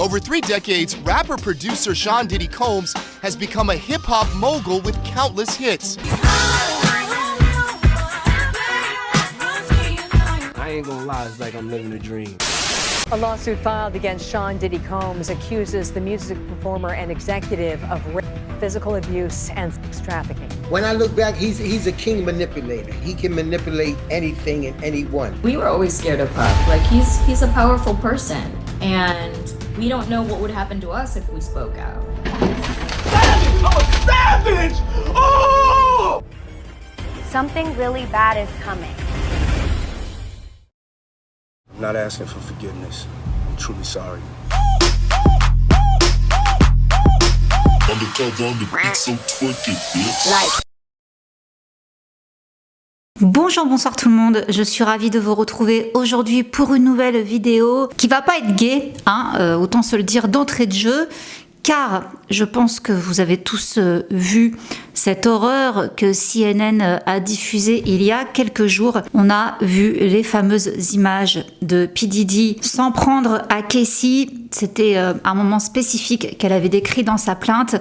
Over 3 decades, rapper-producer Sean Diddy Combs has become a hip-hop mogul with countless hits. I ain't gonna lie, it's like I'm living a dream. A lawsuit filed against Sean Diddy Combs accuses the music performer and executive of rape, physical abuse, and sex trafficking. When I look back, he's a king manipulator. He can manipulate anything and anyone. We were always scared of Puff. Like, he's a powerful person, and we don't know what would happen to us if we spoke out. Savage! I'm a savage! Oh! Something really bad is coming. I'm not asking for forgiveness. I'm truly sorry. Bonjour, bonsoir tout le monde, je suis ravie de vous retrouver aujourd'hui pour une nouvelle vidéo qui va pas être gay, autant se le dire d'entrée de jeu, car je pense que vous avez tous vu cette horreur que CNN a diffusée il y a quelques jours. On a vu les fameuses images de P. Diddy s'en prendre à Casey. C'était un moment spécifique qu'elle avait décrit dans sa plainte.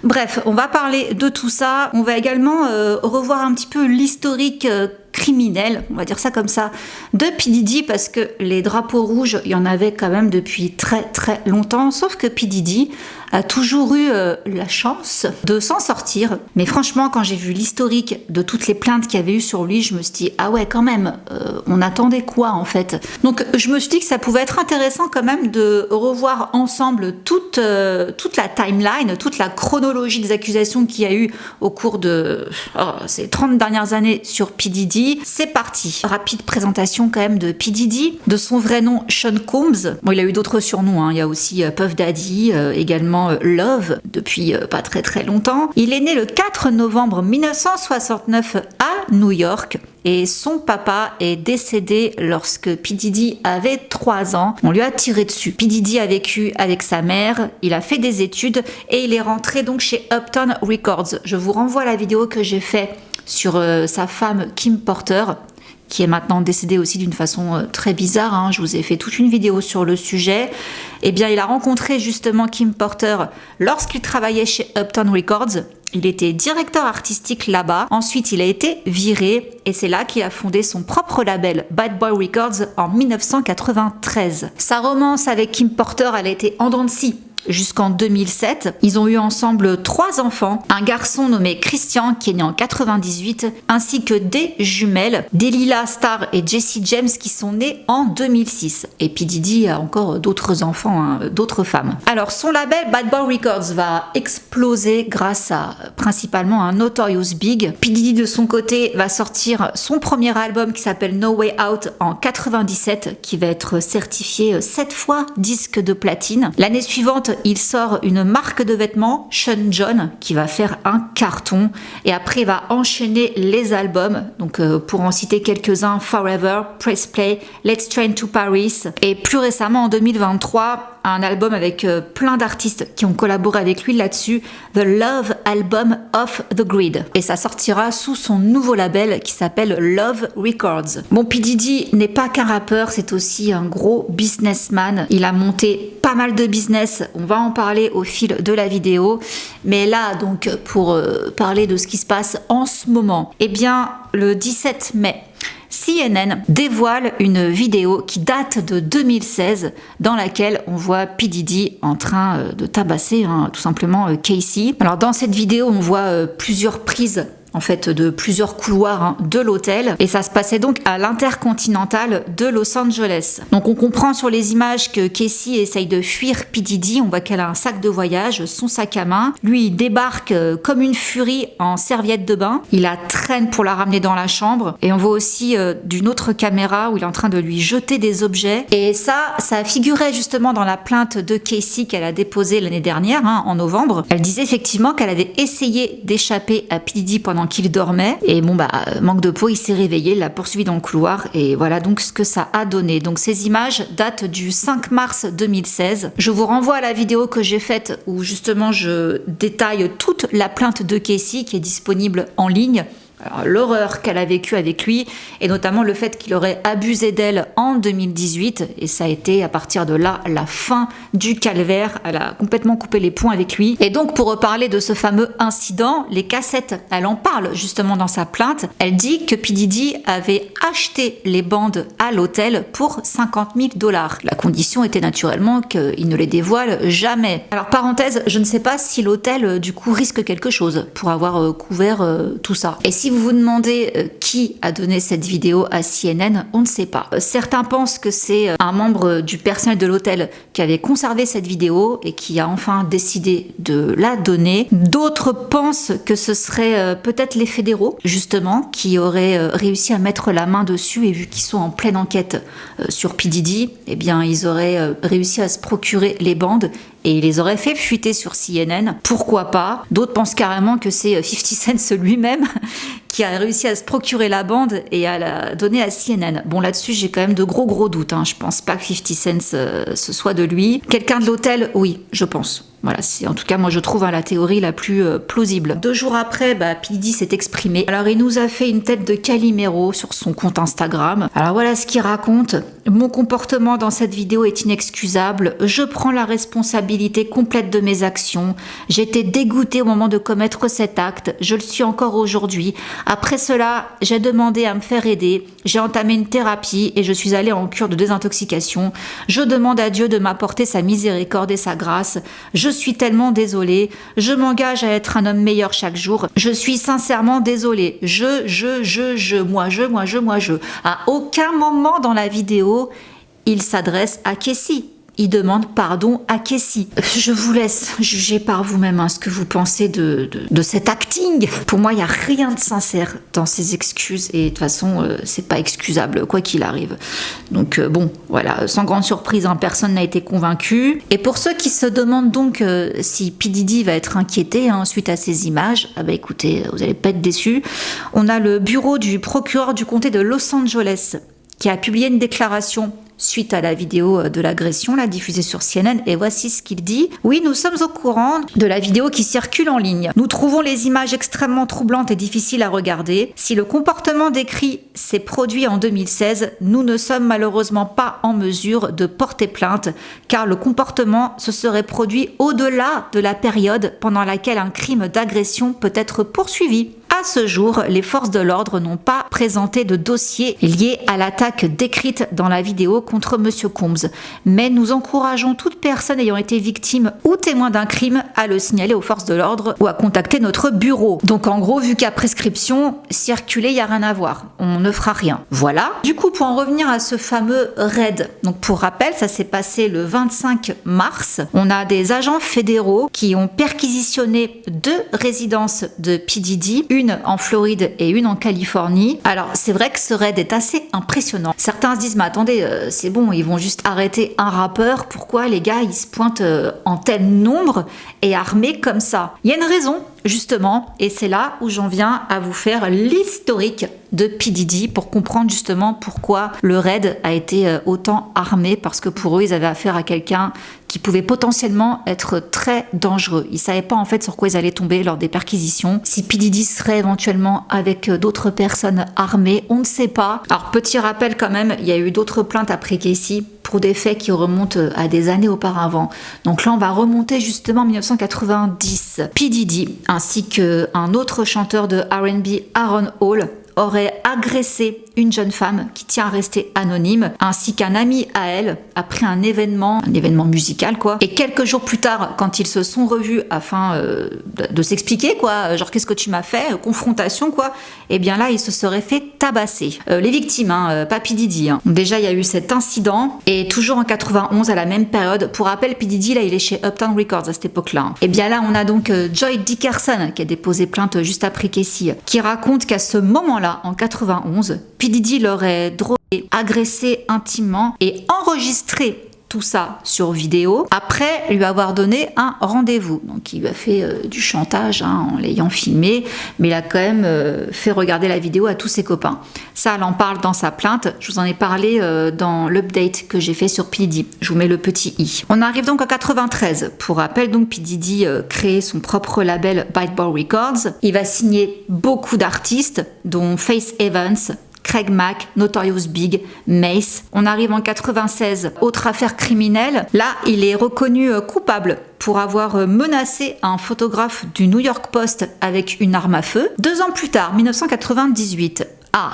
Bref, on va parler de tout ça. On va également revoir un petit peu l'historique criminel, on va dire ça comme ça, de P. Diddy, parce que les drapeaux rouges, il y en avait quand même depuis très très longtemps, sauf que P. Diddy a toujours eu la chance de s'en sortir. Mais franchement, quand j'ai vu l'historique de toutes les plaintes qu'il y avait eu sur lui, je me suis dit, ah ouais, quand même, on attendait quoi en fait? Donc je me suis dit que ça pouvait être intéressant quand même de revoir ensemble toute la timeline, toute la chronologie des accusations qu'il y a eu au cours de ces 30 dernières années sur P. Diddy. C'est parti. Rapide présentation quand même de P. Diddy, de son vrai nom Sean Combs. Bon, il a eu d'autres surnoms, il y a aussi Puff Daddy, également Love, depuis pas très très longtemps. Il est né le 4 novembre 1969 à New York. Et son papa est décédé lorsque P. Diddy avait 3 ans. On lui a tiré dessus. P. Diddy a vécu avec sa mère, il a fait des études et il est rentré donc chez Uptown Records. Je vous renvoie à la vidéo que j'ai faite sur sa femme Kim Porter, qui est maintenant décédée aussi d'une façon très bizarre. Je vous ai fait toute une vidéo sur le sujet. Eh bien, il a rencontré justement Kim Porter lorsqu'il travaillait chez Uptown Records. Il était directeur artistique là-bas. Ensuite, il a été viré et c'est là qu'il a fondé son propre label Bad Boy Records en 1993. Sa romance avec Kim Porter, elle a été en dents de scie jusqu'en 2007. Ils ont eu ensemble 3 enfants, un garçon nommé Christian qui est né en 98, ainsi que des jumelles, Delilah Star et Jessie James qui sont nés en 2006. Et P. Diddy a encore d'autres enfants, d'autres femmes. Alors son label Bad Boy Records va exploser grâce à principalement un Notorious Big. P. Diddy de son côté va sortir son premier album qui s'appelle No Way Out en 97, qui va être certifié 7 fois disque de platine. L'année suivante, il sort une marque de vêtements, Sean John, qui va faire un carton. Et après, il va enchaîner les albums. Donc, pour en citer quelques-uns, Forever, Press Play, Let's Train to Paris. Et plus récemment, en 2023, un album avec plein d'artistes qui ont collaboré avec lui là-dessus, The Love Album of the Grid. Et ça sortira sous son nouveau label qui s'appelle Love Records. Bon, P. Diddy n'est pas qu'un rappeur, c'est aussi un gros businessman. Il a monté pas mal de business, on va en parler au fil de la vidéo. Mais là, donc, pour parler de ce qui se passe en ce moment, eh bien, le 17 mai, CNN dévoile une vidéo qui date de 2016 dans laquelle on voit P. Diddy en train de tabasser tout simplement Casey. Alors dans cette vidéo, on voit plusieurs prises en fait de plusieurs couloirs de l'hôtel et ça se passait donc à l'Intercontinental de Los Angeles. Donc on comprend sur les images que Casey essaye de fuir P. Diddy, on voit qu'elle a un sac de voyage, son sac à main. Lui il débarque comme une furie en serviette de bain, il la traîne pour la ramener dans la chambre et on voit aussi d'une autre caméra où il est en train de lui jeter des objets et ça figurait justement dans la plainte de Casey qu'elle a déposée l'année dernière en novembre. Elle disait effectivement qu'elle avait essayé d'échapper à P. Diddy pendant qu'il dormait et bon manque de peau, il s'est réveillé, il l'a poursuivi dans le couloir et voilà donc ce que ça a donné. Donc ces images datent du 5 mars 2016. Je vous renvoie à la vidéo que j'ai faite où justement je détaille toute la plainte de Casey qui est disponible en ligne Alors, l'horreur qu'elle a vécue avec lui, et notamment le fait qu'il aurait abusé d'elle en 2018, et ça a été à partir de là la fin du calvaire. Elle a complètement coupé les ponts avec lui. Et donc, pour reparler de ce fameux incident, les cassettes, elle en parle justement dans sa plainte. Elle dit que P. Diddy avait acheté les bandes à l'hôtel pour $50 000. La condition était naturellement qu'il ne les dévoile jamais. Alors, parenthèse, je ne sais pas si l'hôtel, du coup, risque quelque chose pour avoir couvert tout ça. Et si vous vous demandez qui a donné cette vidéo à CNN, on ne sait pas. Certains pensent que c'est un membre du personnel de l'hôtel qui avait conservé cette vidéo et qui a enfin décidé de la donner. D'autres pensent que ce serait peut-être les fédéraux, justement, qui auraient réussi à mettre la main dessus, et vu qu'ils sont en pleine enquête sur P. Diddy, eh bien, ils auraient réussi à se procurer les bandes et il les aurait fait fuiter sur CNN. Pourquoi pas? D'autres pensent carrément que c'est 50 Cent lui-même qui a réussi à se procurer la bande et à la donner à CNN. Bon, là-dessus, j'ai quand même de gros doutes. Je pense pas que 50 Cent ce soit de lui. Quelqu'un de l'hôtel, oui, je pense. Voilà, c'est en tout cas, moi je trouve la théorie la plus plausible. 2 jours après, P. Diddy s'est exprimé. Alors il nous a fait une tête de Calimero sur son compte Instagram. Alors voilà ce qu'il raconte. Mon comportement dans cette vidéo est inexcusable. Je prends la responsabilité complète de mes actions. J'étais dégoûtée au moment de commettre cet acte. Je le suis encore aujourd'hui. Après cela, j'ai demandé à me faire aider. J'ai entamé une thérapie et je suis allée en cure de désintoxication. Je demande à Dieu de m'apporter sa miséricorde et sa grâce. Je suis tellement désolée. Je m'engage à être un homme meilleur chaque jour. Je suis sincèrement désolée. Moi. À aucun moment dans la vidéo, il s'adresse à Casey. Il demande pardon à Casey. Je vous laisse juger par vous-même ce que vous pensez de cet acting. Pour moi, il n'y a rien de sincère dans ces excuses et de toute façon, c'est pas excusable quoi qu'il arrive. Donc bon, voilà, sans grande surprise, personne n'a été convaincu. Et pour ceux qui se demandent donc si P. Diddy va être inquiété suite à ces images, écoutez, vous n'allez pas être déçus. On a le bureau du procureur du comté de Los Angeles qui a publié une déclaration suite à la vidéo de l'agression diffusée sur CNN, et voici ce qu'il dit. Oui, nous sommes au courant de la vidéo qui circule en ligne. Nous trouvons les images extrêmement troublantes et difficiles à regarder. Si le comportement décrit s'est produit en 2016, nous ne sommes malheureusement pas en mesure de porter plainte, car le comportement se serait produit au-delà de la période pendant laquelle un crime d'agression peut être poursuivi. À ce jour, les forces de l'ordre n'ont pas présenté de dossier lié à l'attaque décrite dans la vidéo contre M. Combs. Mais nous encourageons toute personne ayant été victime ou témoin d'un crime à le signaler aux forces de l'ordre ou à contacter notre bureau. Donc en gros, vu qu'à prescription, circuler, il n'y a rien à voir. On ne fera rien. Voilà. Du coup, pour en revenir à ce fameux raid, donc pour rappel, ça s'est passé le 25 mars. On a des agents fédéraux qui ont perquisitionné 2 résidences de P. Diddy, une en Floride et une en Californie. Alors c'est vrai que ce raid est assez impressionnant. Certains se disent mais attendez, c'est bon, ils vont juste arrêter un rappeur, pourquoi les gars ils se pointent en tel nombre et armés comme ça? Il y a une raison justement, et c'est là où j'en viens à vous faire l'historique de P. Diddy pour comprendre justement pourquoi le raid a été autant armé, parce que pour eux ils avaient affaire à quelqu'un qui pouvait potentiellement être très dangereux. Ils savaient pas en fait sur quoi ils allaient tomber lors des perquisitions. Si P. Diddy serait éventuellement avec d'autres personnes armées, on ne sait pas. Alors petit rappel quand même, il y a eu d'autres plaintes après Casey pour des faits qui remontent à des années auparavant. Donc là on va remonter justement en 1990. P. Diddy ainsi qu'un autre chanteur de R&B, Aaron Hall, aurait agressé une jeune femme qui tient à rester anonyme, ainsi qu'un ami à elle, après un événement musical quoi. Et quelques jours plus tard, quand ils se sont revus afin de s'expliquer quoi, genre qu'est-ce que tu m'as fait, confrontation quoi, et bien là ils se seraient fait tabasser. Les victimes, pas P. Diddy. Déjà il y a eu cet incident, et toujours en 91 à la même période, pour rappel P. Diddy là il est chez Uptown Records à cette époque-là. Et bien là on a donc Joy Dickerson qui a déposé plainte juste après Casey, qui raconte qu'à ce moment-là, en 91, P. Diddy l'aurait drogué, agressé intimement et enregistré tout ça sur vidéo, après lui avoir donné un rendez-vous. Donc il lui a fait du chantage en l'ayant filmé, mais il a quand même fait regarder la vidéo à tous ses copains. Ça, elle en parle dans sa plainte. Je vous en ai parlé dans l'update que j'ai fait sur P. Diddy. Je vous mets le petit i. On arrive donc en 93. Pour rappel, donc P. Diddy crée son propre label Bite Boy Records. Il va signer beaucoup d'artistes, dont Faith Evans, Craig Mack, Notorious Big, Mace. On arrive en 96, autre affaire criminelle. Là, il est reconnu coupable pour avoir menacé un photographe du New York Post avec une arme à feu. 2 ans plus tard, 1998,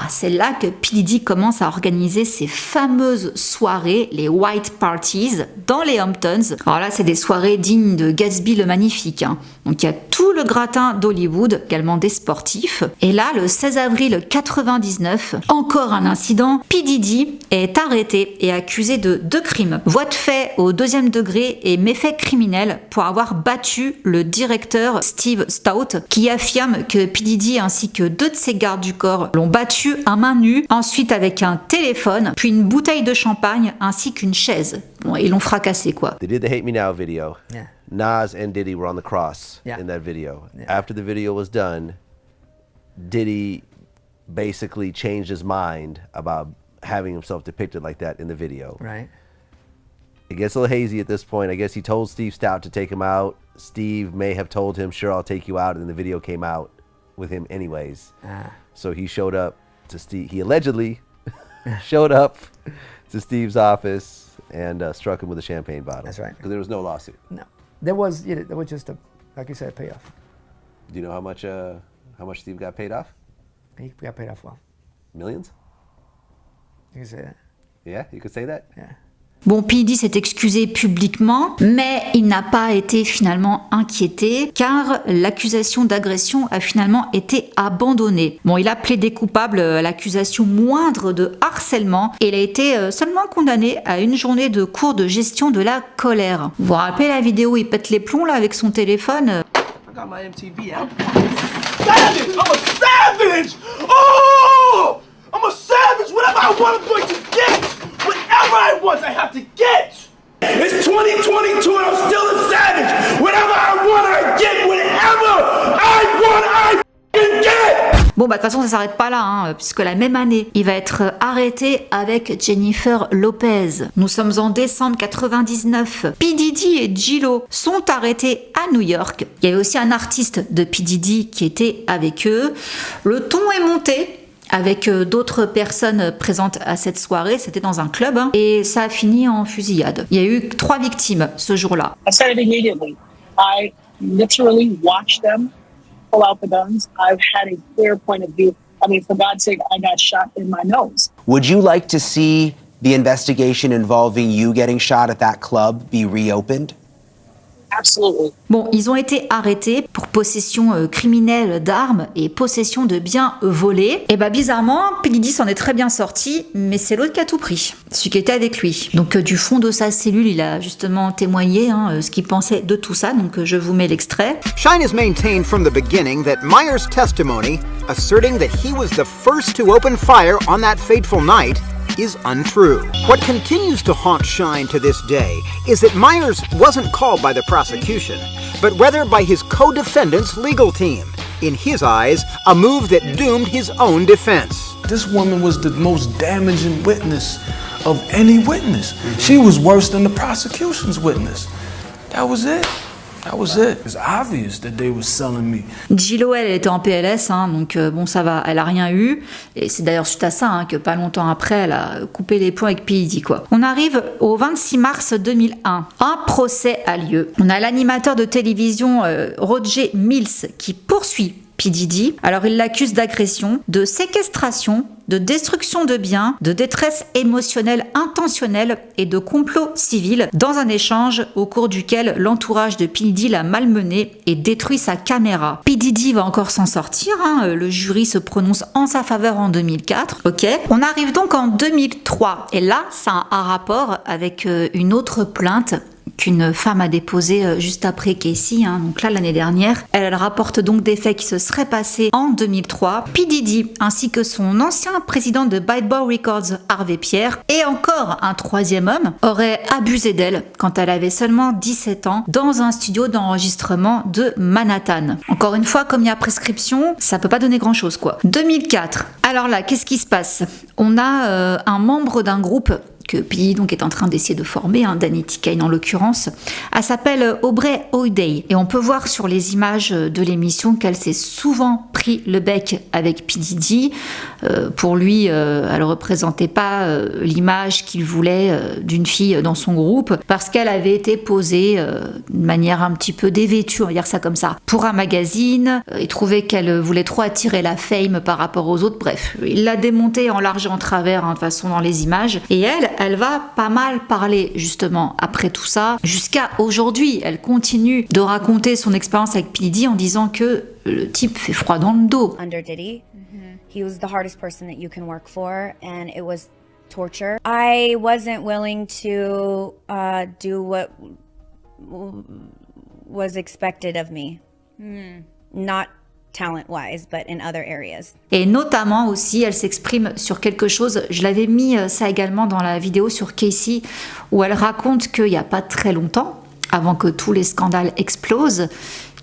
c'est là que P. Diddy commence à organiser ces fameuses soirées, les White Parties, dans les Hamptons. Alors là, c'est des soirées dignes de Gatsby le Magnifique. Donc il y a tout le gratin d'Hollywood, également des sportifs. Et là, le 16 avril 99, encore un incident, P. Diddy est arrêté et accusé de 2 crimes. Voie de fait au 2e degré et méfait criminel pour avoir battu le directeur Steve Stout, qui affirme que P. Diddy ainsi que 2 de ses gardes du corps l'ont battu à main nue, ensuite avec un téléphone, puis une bouteille de champagne ainsi qu'une chaise. Bon, ils l'ont fracassé quoi. They did the Hate Me Now video. Yeah. Nas and Diddy were on the cross in that video. Yeah. After the video was done, Diddy basically changed his mind about having himself depicted like that in the video. Right. It gets a little hazy at this point. I guess he told Steve Stout to take him out. Steve may have told him, sure, I'll take you out, and then the video came out with him anyways. So he showed up to Steve. He allegedly showed up to Steve's office and struck him with a champagne bottle. That's right. Because there was no lawsuit. No, there was just a, like you said, a payoff. Do you know how much Steve got paid off? He got paid off well. Millions? You can say that. Yeah, you could say that? Yeah. Bon, P. Diddy s'est excusé publiquement, mais il n'a pas été finalement inquiété, car l'accusation d'agression a finalement été abandonnée. Bon, il a plaidé coupable à l'accusation moindre de harcèlement, et il a été seulement condamné à 1 journée de cours de gestion de la colère. Vous vous rappelez la vidéo où il pète les plombs là avec son téléphone? I got my MTV out. Savage! I'm a savage! Oh! I'm a savage! Whatever I want, I'm going to get! Whatever I want, I have to get! It's 2022 and I'm still a savage! Whatever I want, I get! Whatever I want, I f***ing get! Bon, bah de toute façon, ça s'arrête pas là, puisque la même année, il va être arrêté avec Jennifer Lopez. Nous sommes en décembre 99. P. Diddy et J-Lo sont arrêtés à New York. Il y avait aussi un artiste de P. Diddy qui était avec eux. Le ton est monté avec d'autres personnes présentes à cette soirée. C'était dans un club, et ça a fini en fusillade. Il y a eu 3 victimes ce jour-là. I said it immediately. I literally watched them pull out the guns. I've had a clear point of view. I mean, for God's sake, I got shot in my nose. Would you like to see the investigation involving you getting shot at that club be reopened? Absolutely. Bon, ils ont été arrêtés pour possession criminelle d'armes et possession de biens volés. Et bah bizarrement, P. Diddy s'en est très bien sorti, mais c'est l'autre qui a tout pris, celui qui était avec lui. Donc du fond de sa cellule, il a justement témoigné ce qu'il pensait de tout ça, donc je vous mets l'extrait. Shine has maintained from the beginning that Myers' testimony, asserting that he was the first to open fire on that fateful night, is untrue. What continues to haunt Shine to this day is that Myers wasn't called by the prosecution, but rather by his co-defendant's legal team. In his eyes, a move that doomed his own defense. This woman was the most damaging witness of any witness. She was worse than the prosecution's witness. That was it. That was it. It's obvious that they were selling me. J-Lo, elle était en PLS, donc bon, ça va, elle a rien eu. Et c'est d'ailleurs suite à ça que pas longtemps après, elle a coupé les ponts avec P. Diddy, quoi. On arrive au 26 mars 2001. Un procès a lieu. On a l'animateur de télévision Roger Mills qui poursuit P. Diddy. Alors il l'accuse d'agression, de séquestration, de destruction de biens, de détresse émotionnelle intentionnelle et de complot civil dans un échange au cours duquel l'entourage de P. Diddy l'a malmené et détruit sa caméra. P. Diddy va encore s'en sortir, le jury se prononce en sa faveur en 2004. Ok. On arrive donc en 2003 et là ça a un rapport avec une autre plainte qu'une femme a déposée juste après Casey, donc là l'année dernière. Elle rapporte donc des faits qui se seraient passés en 2003. P. Diddy ainsi que son ancien président de Bad Boy Records, Harvey Pierre, et encore un troisième homme auraient abusé d'elle quand elle avait seulement 17 ans dans un studio d'enregistrement de Manhattan. Encore une fois, comme il y a prescription, ça peut pas donner grand chose quoi. 2004. Alors là, qu'est-ce qui se passe? On a un membre d'un groupe que P. donc est en train d'essayer de former, Danity Kane en l'occurrence. Elle s'appelle Aubrey O'Day et on peut voir sur les images de l'émission qu'elle s'est souvent pris le bec avec P. Diddy. Pour lui, elle représentait pas l'image qu'il voulait d'une fille dans son groupe parce qu'elle avait été posée de manière un petit peu dévêtue, on va dire ça comme ça, pour un magazine. Il trouvait qu'elle voulait trop attirer la fame par rapport aux autres. Bref, il l'a démontée en large et en travers de toute façon dans les images. Et elle va pas mal parler justement après tout ça. Jusqu'à aujourd'hui, elle continue de raconter son expérience avec P. Diddy en disant que le type fait froid dans le dos. Under Diddy, he was the hardest person that you can work for, and it was torture. I wasn't willing to do what was expected of me. Not talent-wise, but in other areas. Et notamment aussi, elle s'exprime sur quelque chose, je l'avais mis ça également dans la vidéo sur Casey, où elle raconte qu'il n'y a pas très longtemps, avant que tous les scandales explosent,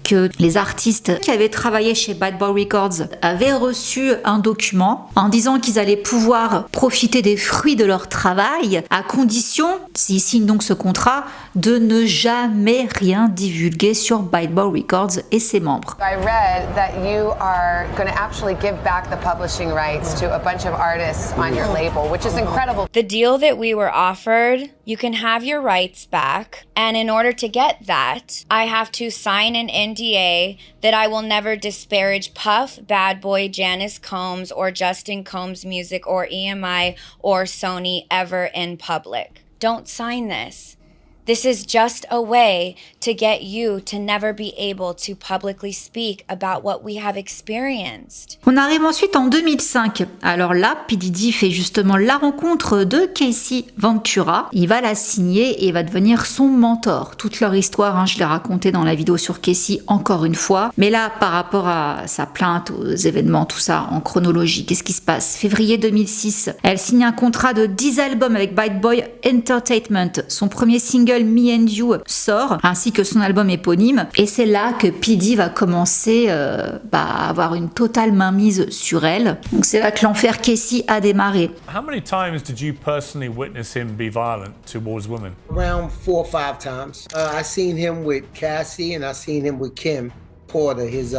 que les artistes qui avaient travaillé chez Bad Boy Records avaient reçu un document en disant qu'ils allaient pouvoir profiter des fruits de leur travail à condition, s'ils signent donc ce contrat, de ne jamais rien divulguer sur Bad Boy Records et ses membres. I read that you are going to actually give back the publishing rights to a bunch of artists on your label, which is incredible. The deal that we were offered, you can have your rights back, and in order to get that, I have to sign an NDA that I will never disparage Puff, Bad Boy, Janice Combs, or Justin Combs Music, or EMI, or Sony ever in public. Don't sign this. This is just a way to get you to never be able to publicly speak about what we have experienced. On arrive ensuite en 2005. Alors là, P. Diddy fait justement la rencontre de Casey Ventura. Il va la signer et va devenir son mentor. Toute leur histoire, je l'ai raconté dans la vidéo sur Casey encore une fois. Mais là, par rapport à sa plainte, aux événements, tout ça, en chronologie, qu'est-ce qui se passe? Février 2006, elle signe un contrat de 10 albums avec Bad Boy Entertainment. Son premier single Me and You sort, ainsi que son album éponyme, et c'est là que P. Diddy va commencer à avoir une totale mainmise sur elle. Donc c'est là que l'enfer Casey a démarré. How many times did you personally witness him be violent towards women? Around 4 or 5 times. I seen him with Cassie and I seen him with Kim Porter, his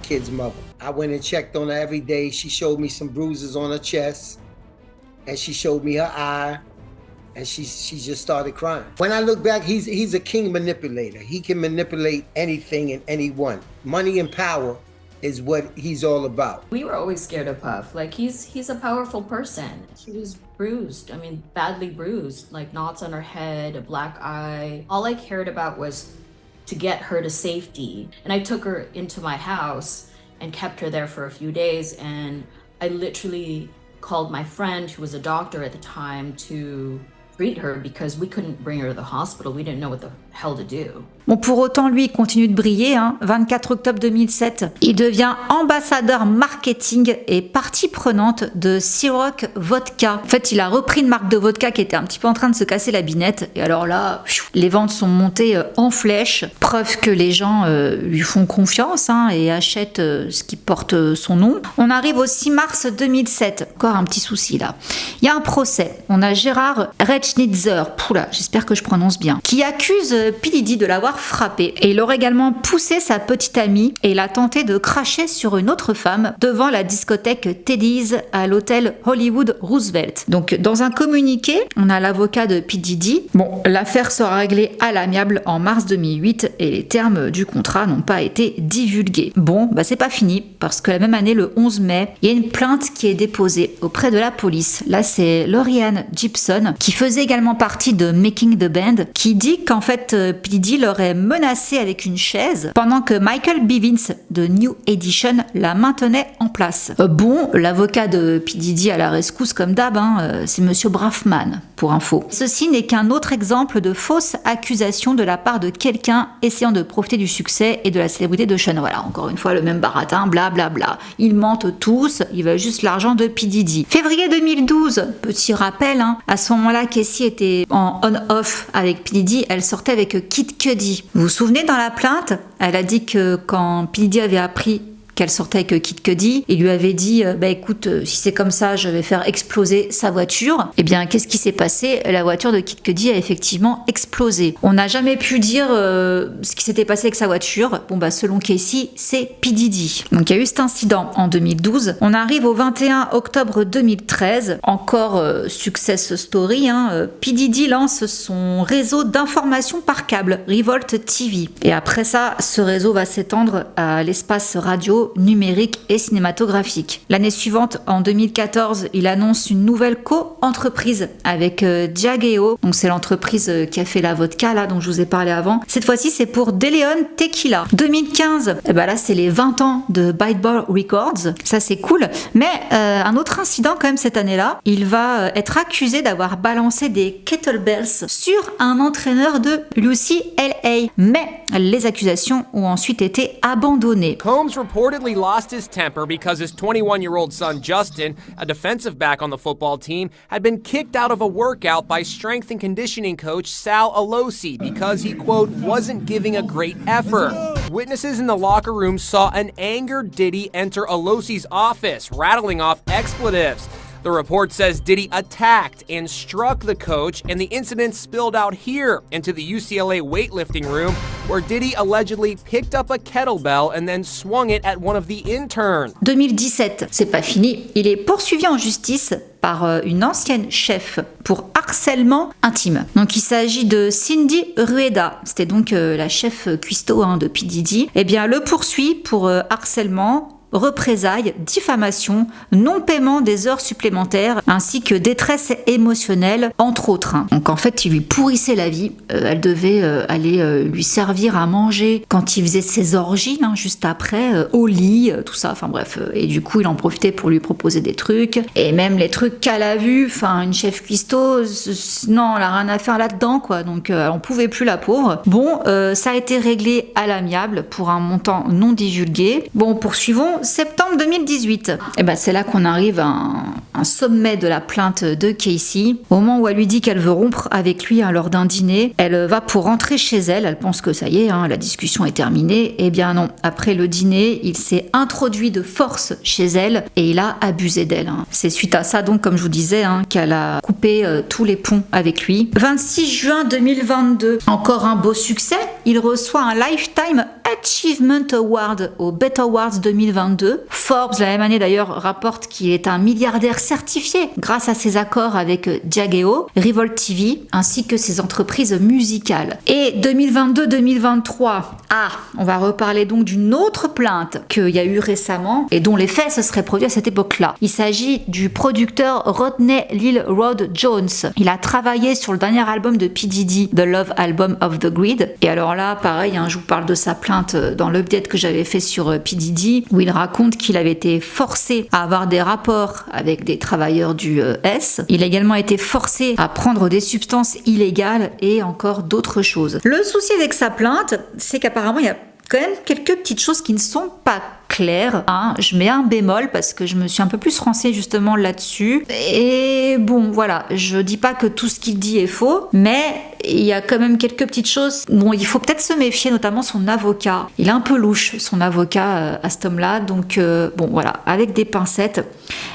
kid's mother. I went and checked on her every day. She showed me some bruises on her chest and she showed me her eye. And she just started crying. When I look back, he's a king manipulator. He can manipulate anything and anyone. Money and power is what he's all about. We were always scared of Puff. Like he's a powerful person. She was bruised. I mean, badly bruised. Like knots on her head, a black eye. All I cared about was to get her to safety. And I took her into my house and kept her there for a few days. And I literally called my friend, who was a doctor at the time, to treat her because we couldn't bring her to the hospital. We didn't know what the hell to do. Bon, pour autant, lui, il continue de briller. 24 octobre 2007, il devient ambassadeur marketing et partie prenante de Ciroc Vodka. En fait, il a repris une marque de vodka qui était un petit peu en train de se casser la binette. Et alors là, les ventes sont montées en flèche. Preuve que les gens lui font confiance et achètent ce qui porte son nom. On arrive au 6 mars 2007. Encore un petit souci là. Il y a un procès. On a Gérard Rechnitzer, j'espère que je prononce bien, qui accuse P. Diddy de l'avoir frappé. Et il aurait également poussé sa petite amie et il a tenté de cracher sur une autre femme devant la discothèque Teddy's à l'hôtel Hollywood Roosevelt. Donc dans un communiqué, on a l'avocat de P. Diddy. Bon, l'affaire sera réglée à l'amiable en mars 2008 et les termes du contrat n'ont pas été divulgués. Bon, c'est pas fini parce que la même année, le 11 mai, il y a une plainte qui est déposée auprès de la police. Là, c'est Laurieann Gibson qui faisait également partie de Making the Band qui dit qu'en fait fait, P. Diddy l'aurait menacé avec une chaise pendant que Michael Bivins de New Edition la maintenait en place. Bon, l'avocat de P. Diddy à la rescousse comme d'hab, c'est Monsieur Braffman, pour info. Ceci n'est qu'un autre exemple de fausse accusation de la part de quelqu'un essayant de profiter du succès et de la célébrité de Sean. Voilà, encore une fois, le même baratin, blablabla. Ils mentent tous, ils veulent juste l'argent de P. Diddy. Février 2012, petit rappel, à ce moment-là, Casey était en on-off avec P. Diddy, elle sortait avec Kid Cudi. Vous vous souvenez, dans la plainte, elle a dit que quand P. Diddy avait appris qu'elle sortait avec Kid Cudi, il lui avait dit écoute, si c'est comme ça, je vais faire exploser sa voiture. Eh bien, qu'est-ce qui s'est passé? La voiture de Kid Cudi a effectivement explosé. On n'a jamais pu dire ce qui s'était passé avec sa voiture. Bon, selon Casey, c'est P. Diddy. Donc, il y a eu cet incident en 2012. On arrive au 21 octobre 2013. Encore success story. P. Diddy lance son réseau d'information par câble, Revolt TV. Et après ça, ce réseau va s'étendre à l'espace radio, numérique et cinématographique. L'année suivante, en 2014, il annonce une nouvelle co-entreprise avec Diageo. Donc c'est l'entreprise qui a fait la vodka là dont je vous ai parlé avant. Cette fois-ci, c'est pour De Leon Tequila. 2015, là c'est les 20 ans de Byte Bar Records. Ça c'est cool. Mais un autre incident quand même cette année-là, il va être accusé d'avoir balancé des kettlebells sur un entraîneur de Lucy LA. Mais les accusations ont ensuite été abandonnées. Combs reportedly lost his temper because his 21-year-old son Justin, a defensive back on the football team, had been kicked out of a workout by strength and conditioning coach Sal Alosi because he, quote, wasn't giving a great effort. Witnesses in the locker room saw an angered Diddy enter Alosi's office, rattling off expletives. The report says Diddy attacked and struck the coach, and the incident spilled out here into the UCLA weightlifting room, where Diddy allegedly picked up a kettlebell and then swung it at one of the interns. 2017, c'est pas fini. Il est poursuivi en justice par une ancienne chef pour harcèlement intime. Donc il s'agit de Cindy Rueda. C'était donc la chef cuistot de P. Diddy. Eh bien, le poursuit pour harcèlement, représailles, diffamation, non-paiement des heures supplémentaires, ainsi que détresse émotionnelle, entre autres. Donc en fait, il lui pourrissait la vie. Elle devait aller lui servir à manger quand il faisait ses orgies, juste après, au lit, tout ça, enfin bref. Et du coup, il en profitait pour lui proposer des trucs. Et même les trucs qu'elle a vus, une chef cuistot, non, elle a rien à faire là-dedans, quoi. Donc on pouvait plus, la pauvre. Bon, ça a été réglé à l'amiable pour un montant non divulgué. Bon, poursuivons. Septembre 2018. Et c'est là qu'on arrive à un sommet de la plainte de Casey. Au moment où elle lui dit qu'elle veut rompre avec lui lors d'un dîner, elle va pour rentrer chez elle. Elle pense que ça y est, la discussion est terminée. Eh bien non. Après le dîner, il s'est introduit de force chez elle et il a abusé d'elle. C'est suite à ça, donc, comme je vous disais, qu'elle a coupé tous les ponts avec lui. 26 juin 2022. Encore un beau succès. Il reçoit un Lifetime Achievement Award au BET Awards 2022. Forbes, la même année d'ailleurs, rapporte qu'il est un milliardaire certifié grâce à ses accords avec Diageo, Revolt TV, ainsi que ses entreprises musicales. Et 2022-2023, on va reparler donc d'une autre plainte qu'il y a eu récemment et dont les faits se seraient produits à cette époque-là. Il s'agit du producteur Rodney Lil Rod Jones. Il a travaillé sur le dernier album de P. Diddy, The Love Album of the Grid. Et alors là, pareil, je vous parle de sa plainte dans l'update que j'avais fait sur P. Diddy, où il raconte qu'il avait été forcé à avoir des rapports avec des travailleurs du S. Il a également été forcé à prendre des substances illégales et encore d'autres choses. Le souci avec sa plainte, c'est qu'apparemment il y a quand même quelques petites choses qui ne sont pas claires. Je mets un bémol parce que je me suis un peu plus renseignée justement là-dessus. Et bon, voilà, je dis pas que tout ce qu'il dit est faux, mais il y a quand même quelques petites choses. Bon, il faut peut-être se méfier, notamment son avocat. Il est un peu louche, son avocat, à cet homme-là. Donc, bon, voilà, avec des pincettes.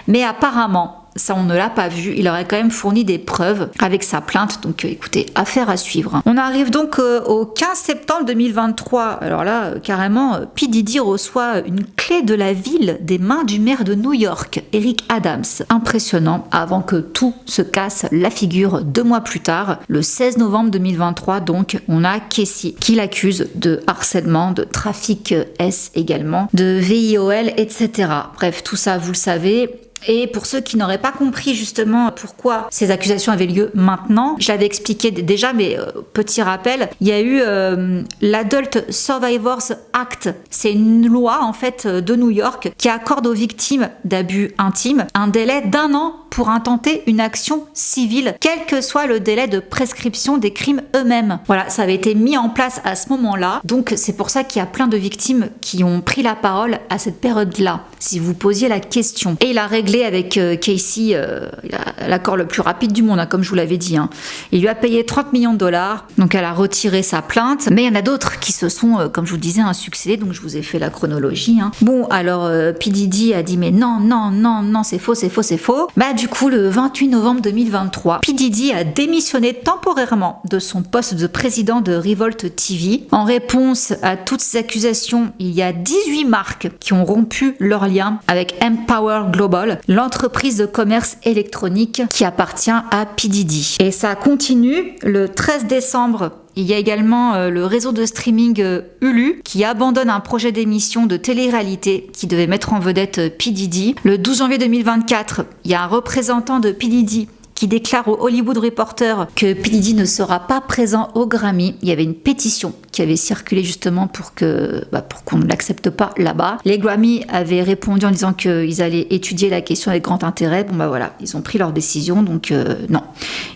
Mais apparemment, ça on ne l'a pas vu, il aurait quand même fourni des preuves avec sa plainte, donc écoutez, affaire à suivre. On arrive donc au 15 septembre 2023, alors là carrément P. Diddy reçoit une clé de la ville des mains du maire de New York, Eric Adams. Impressionnant, avant que tout se casse la figure 2 mois plus tard, le 16 novembre 2023 donc, on a Casey qui l'accuse de harcèlement, de trafic S également, de VIOL, etc. Bref, tout ça vous le savez. Et pour ceux qui n'auraient pas compris justement pourquoi ces accusations avaient lieu maintenant, je l'avais expliqué déjà, mais petit rappel, il y a eu l'Adult Survivors Act. C'est une loi en fait de New York qui accorde aux victimes d'abus intimes un délai d'1 an pour intenter une action civile, quel que soit le délai de prescription des crimes eux-mêmes. Voilà, ça avait été mis en place à ce moment-là, donc c'est pour ça qu'il y a plein de victimes qui ont pris la parole à cette période-là, si vous posiez la question. Et il a réglé avec Casey l'accord le plus rapide du monde, hein, comme je vous l'avais dit. Hein. Il lui a payé $30 millions, donc elle a retiré sa plainte, mais il y en a d'autres qui se sont, comme je vous le disais, succédé, donc je vous ai fait la chronologie. Hein. Bon, alors P. Diddy a dit mais non, c'est faux. Bah du coup, le 28 novembre 2023, P. Diddy a démissionné temporairement de son poste de président de Revolt TV. En réponse à toutes ces accusations, il y a 18 marques qui ont rompu leur lien avec Empower Global, l'entreprise de commerce électronique qui appartient à P. Diddy. Et ça continue le 13 décembre. Il y a également le réseau de streaming Hulu qui abandonne un projet d'émission de télé-réalité qui devait mettre en vedette P. Diddy. Le 12 janvier 2024, il y a un représentant de P. Diddy qui déclare au Hollywood Reporter que P. Diddy ne sera pas présent au Grammy. Il y avait une pétition qui avait circulé justement pour qu'on ne l'accepte pas là-bas. Les Grammy avaient répondu en disant qu'ils allaient étudier la question avec grand intérêt. Bon bah voilà, ils ont pris leur décision, donc non,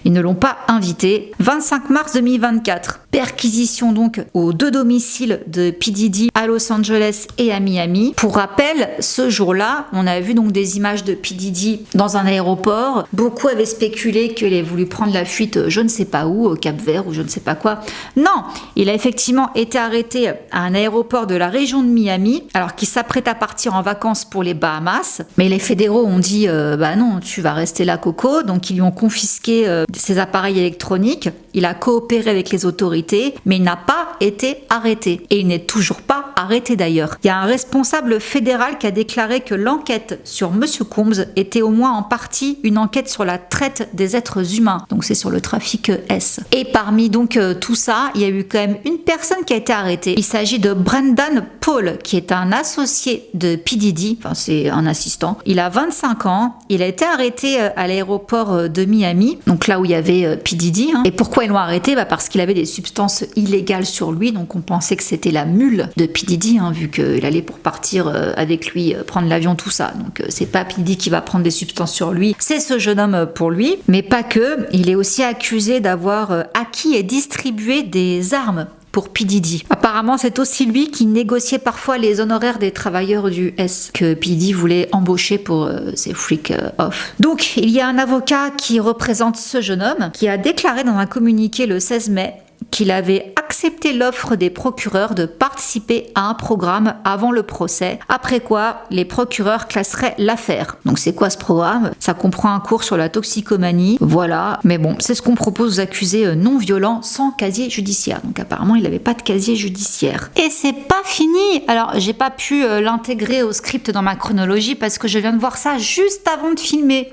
ils ne l'ont pas invité. 25 mars 2024, perquisition donc aux 2 domiciles de P. Diddy à Los Angeles et à Miami. Pour rappel, ce jour-là, on a vu donc des images de P. Diddy dans un aéroport. Beaucoup avaient spéculé qu'il ait voulu prendre la fuite je ne sais pas où, au Cap-Vert ou je ne sais pas quoi. Non, il a effectivement été arrêté à un aéroport de la région de Miami alors qu'il s'apprête à partir en vacances pour les Bahamas. Mais les fédéraux ont dit bah non, tu vas rester là Coco, donc ils lui ont confisqué ses appareils électroniques. Il a coopéré avec les autorités, mais il n'a pas été arrêté. Et il n'est toujours pas arrêté d'ailleurs. Il y a un responsable fédéral qui a déclaré que l'enquête sur Monsieur Combs était au moins en partie une enquête sur la traite des êtres humains. Donc c'est sur le trafic S. Et parmi donc tout ça, il y a eu quand même une personne qui a été arrêtée. Il s'agit de Brendan Paul, qui est un associé de P. Diddy, enfin c'est un assistant. Il a 25 ans, il a été arrêté à l'aéroport de Miami, donc là où il y avait P. Diddy. Hein. Et pourquoi ils l'ont arrêté ? Parce qu'il avait des substances illégales sur lui, donc on pensait que c'était la mule de P. Diddy, hein, vu qu'il allait pour partir avec lui, prendre l'avion, tout ça. Donc c'est pas P. Diddy qui va prendre des substances sur lui, c'est ce jeune homme pour lui. Mais pas que, il est aussi accusé d'avoir acquis et distribué des armes pour P. Diddy. Apparemment, c'est aussi lui qui négociait parfois les honoraires des travailleurs du S que P. Diddy voulait embaucher pour ses freak-off. Donc, il y a un avocat qui représente ce jeune homme qui a déclaré dans un communiqué le 16 mai qu'il avait accepté l'offre des procureurs de participer à un programme avant le procès, après quoi les procureurs classeraient l'affaire. Donc c'est quoi ce programme ? Ça comprend un cours sur la toxicomanie, voilà, mais bon, c'est ce qu'on propose aux accusés non violents sans casier judiciaire. Donc apparemment, il n'avait pas de casier judiciaire. Et c'est pas fini. Alors, j'ai pas pu l'intégrer au script dans ma chronologie parce que je viens de voir ça juste avant de filmer.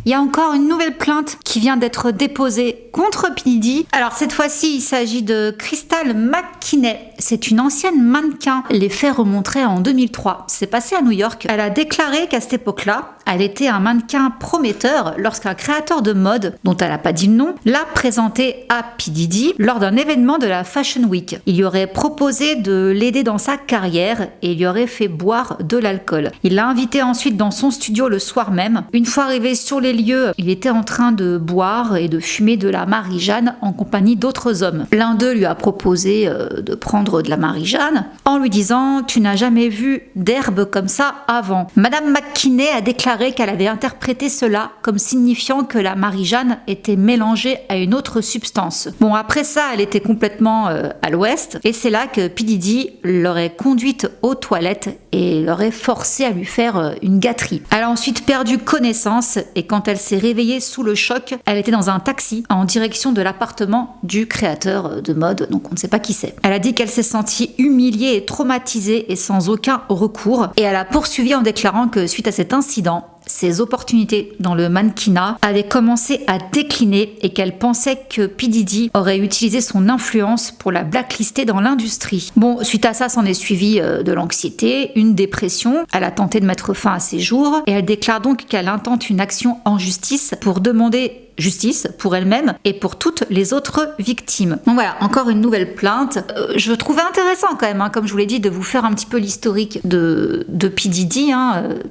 Il y a encore une nouvelle plainte qui vient d'être déposée contre P. Diddy. Alors cette fois-ci, il s'agit de Crystal McKinney. C'est une ancienne mannequin. Les faits remonteraient en 2003. C'est passé à New York. Elle a déclaré qu'à cette époque-là, elle était un mannequin prometteur lorsqu'un créateur de mode, dont elle n'a pas dit le nom, l'a présenté à P. Diddy lors d'un événement de la Fashion Week. Il lui aurait proposé de l'aider dans sa carrière et il lui aurait fait boire de l'alcool. Il l'a invité ensuite dans son studio le soir même. Une fois arrivé sur les lieux, il était en train de boire et de fumer de la Marie-Jeanne en compagnie d'autres hommes. L'un d'eux lui a proposé de prendre de la Marie-Jeanne en lui disant « Tu n'as jamais vu d'herbe comme ça avant ». Madame McKinney a déclaré qu'elle avait interprété cela comme signifiant que la Marie-Jeanne était mélangée à une autre substance. Bon, après ça, elle était complètement à l'ouest et c'est là que P. Diddy l'aurait conduite aux toilettes et l'aurait forcée à lui faire une gâterie. Elle a ensuite perdu connaissance et quand elle s'est réveillée sous le choc, elle était dans un taxi en direction de l'appartement du créateur de mode, donc on ne sait pas qui c'est. Elle a dit qu'elle s'est sentie humiliée et traumatisée et sans aucun recours. Et elle a poursuivi en déclarant que suite à cet incident, ses opportunités dans le mannequinat avaient commencé à décliner et qu'elle pensait que P. Diddy aurait utilisé son influence pour la blacklister dans l'industrie. Bon, suite à ça, s'en est suivi de l'anxiété, une dépression. Elle a tenté de mettre fin à ses jours et elle déclare donc qu'elle intente une action en justice pour demander justice pour elle-même et pour toutes les autres victimes. Donc voilà, encore une nouvelle plainte. Je trouvais intéressant quand même, comme je vous l'ai dit, de vous faire un petit peu l'historique de P. Diddy,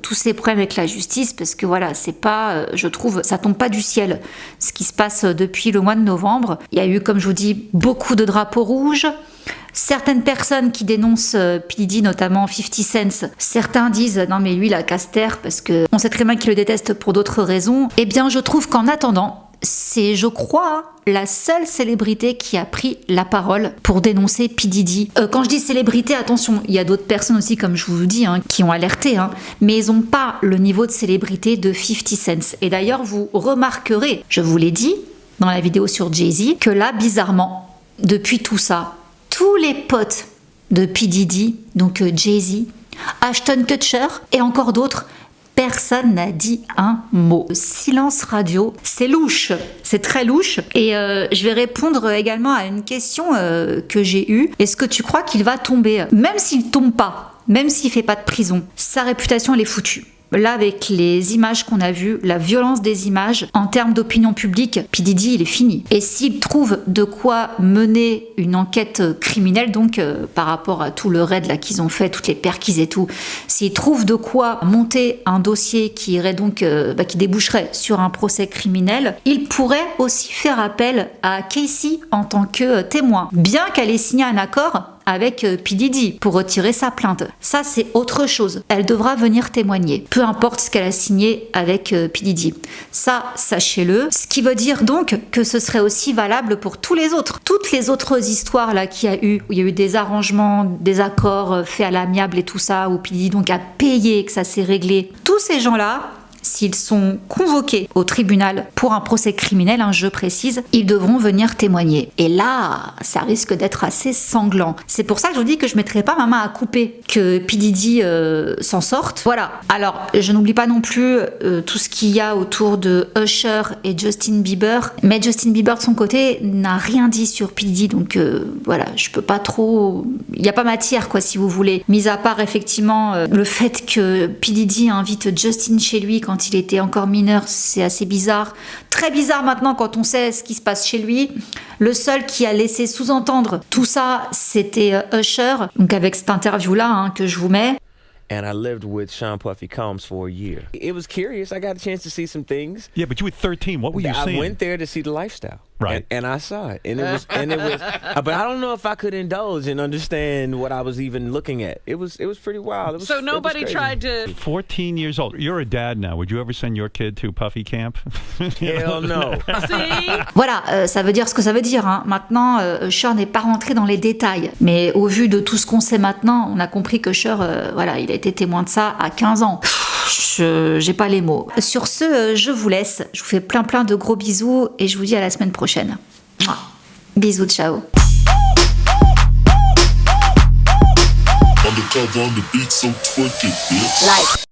tous ces problèmes avec la justice, parce que voilà, c'est pas, je trouve, ça tombe pas du ciel. Ce qui se passe depuis le mois de novembre, il y a eu, comme je vous dis, beaucoup de drapeaux rouges. Certaines personnes qui dénoncent P. Diddy, notamment 50 Cent, certains disent non mais lui il a casse-terre parce que on sait très bien qu'il le déteste pour d'autres raisons. Eh bien je trouve qu'en attendant, c'est je crois la seule célébrité qui a pris la parole pour dénoncer P. Diddy. Quand je dis célébrité, attention, il y a d'autres personnes aussi comme je vous dis qui ont alerté, mais ils n'ont pas le niveau de célébrité de 50 Cent. Et d'ailleurs vous remarquerez, je vous l'ai dit dans la vidéo sur Jay-Z, que là bizarrement, depuis tout ça, tous les potes de P. Diddy, donc Jay-Z, Ashton Kutcher et encore d'autres, personne n'a dit un mot. Silence radio, c'est louche, c'est très louche. Et je vais répondre également à une question que j'ai eue. Est-ce que tu crois qu'il va tomber? Même s'il tombe pas, même s'il fait pas de prison, sa réputation elle est foutue. Là, avec les images qu'on a vues, la violence des images, en termes d'opinion publique, P. Diddy, il est fini. Et s'il trouve de quoi mener une enquête criminelle, donc par rapport à tout le raid là qu'ils ont fait, toutes les perquises et tout, s'il trouve de quoi monter un dossier qui irait donc, qui déboucherait sur un procès criminel, il pourrait aussi faire appel à Casey en tant que témoin, bien qu'elle ait signé un accord avec P. Diddy pour retirer sa plainte. Ça, c'est autre chose. Elle devra venir témoigner, peu importe ce qu'elle a signé avec P. Diddy. Ça, sachez-le. Ce qui veut dire donc que ce serait aussi valable pour tous les autres. Toutes les autres histoires là qu'il y a eu, où il y a eu des arrangements, des accords faits à l'amiable et tout ça, où P. Diddy donc a payé, que ça s'est réglé. Tous ces gens-là, s'ils sont convoqués au tribunal pour un procès criminel, je précise, ils devront venir témoigner. Et là, ça risque d'être assez sanglant. C'est pour ça que je vous dis que je ne mettrai pas ma main à couper que P. Diddy s'en sorte. Voilà. Alors, je n'oublie pas non plus tout ce qu'il y a autour de Usher et Justin Bieber. Mais Justin Bieber, de son côté, n'a rien dit sur P. Diddy. Donc, voilà, je peux pas trop... Il n'y a pas matière, quoi, si vous voulez. Mis à part, effectivement, le fait que P. Diddy invite Justin chez lui quand il était encore mineur, c'est assez bizarre. Très bizarre maintenant quand on sait ce qui se passe chez lui. Le seul qui a laissé sous-entendre tout ça, c'était Usher. Donc avec cette interview-là que je vous mets. And I lived with Sean Puffy Combs for a year. It was curious. I got a chance to see some things. Yeah, but you were 13. What were you seeing? I went there to see the lifestyle. Right. And I saw it. And it was but I don't know if I could indulge and understand what I was even looking at. It was pretty wild. So nobody tried to 14 years old. You're a dad now. Would you ever send your kid to Puffy camp? Hell no. Voilà, ça veut dire ce que ça veut dire. Maintenant, Usher n'est pas rentré dans les détails. Mais au vu de tout ce qu'on sait maintenant, on a compris que Usher, voilà, il a été témoin de ça à 15 ans. J'ai pas les mots. Sur ce, je vous laisse. Je vous fais plein de gros bisous et je vous dis à la semaine prochaine. Bisous, ciao. Undercover on the beat, so twerk it, bitch. Like.